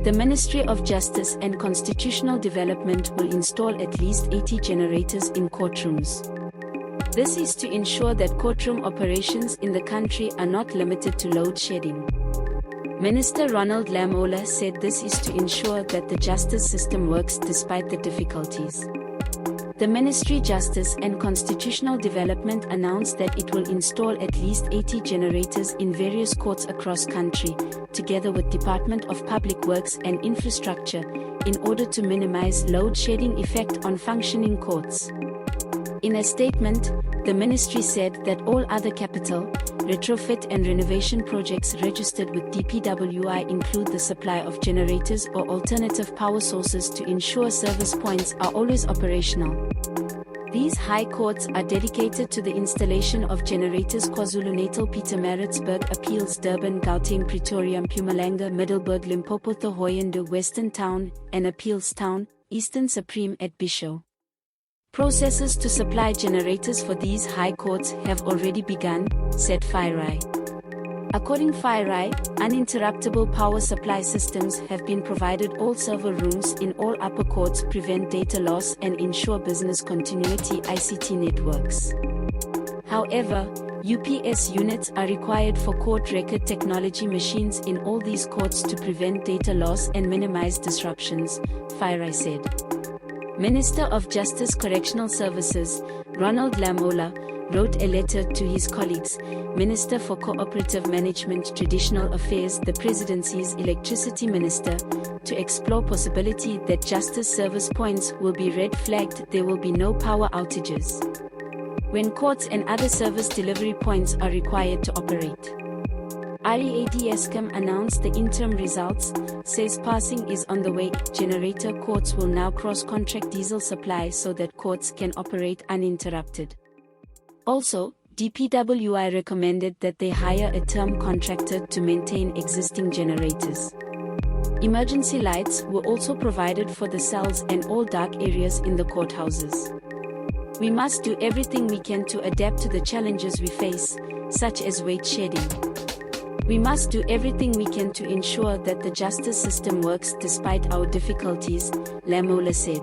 The Ministry of Justice and Constitutional Development will install at least 80 generators in courtrooms. This is to ensure that courtroom operations in the country are not limited to load shedding. Minister Ronald Lamola said this is to ensure that the justice system works despite the difficulties. The Ministry Justice and Constitutional Development announced that it will install at least 80 generators in various courts across country, together with Department of Public Works and Infrastructure, in order to minimize load shedding effect on functioning courts. In a statement, the ministry said that all other capital, retrofit and renovation projects registered with DPWI include the supply of generators or alternative power sources to ensure service points are always operational. These high courts are dedicated to the installation of generators KwaZulu-Natal, Pietermaritzburg, Appeals, Durban, Gauteng, Pretoria, Mpumalanga, Middelburg, Limpopo, Thohoyandou, Western Town, and Appeals Town, Eastern Supreme at Bhisho. Processes to supply generators for these high courts have already begun, said Phiri. According to Phiri, uninterruptible power supply systems have been provided. All server rooms in all upper courts prevent data loss and ensure business continuity ICT networks. However, UPS units are required for court record technology machines in all these courts to prevent data loss and minimize disruptions, Phiri said. Minister of Justice Correctional Services, Ronald Lamola, wrote a letter to his colleagues, Minister for Cooperative Management Traditional Affairs, the Presidency's Electricity Minister, to explore possibility that justice service points will be red flagged. There will be no power outages when courts and other service delivery points are required to operate. READEskom announced the interim results, says parsing is on the way. Generator courts will now cross-contract diesel supply so that courts can operate uninterrupted. Also, DPWI recommended that they hire a term contractor to maintain existing generators. Emergency lights were also provided for the cells and all dark areas in the courthouses. We must do everything we can to adapt to the challenges we face, such as weight shedding. We must do everything we can to ensure that the justice system works despite our difficulties, Lamola said.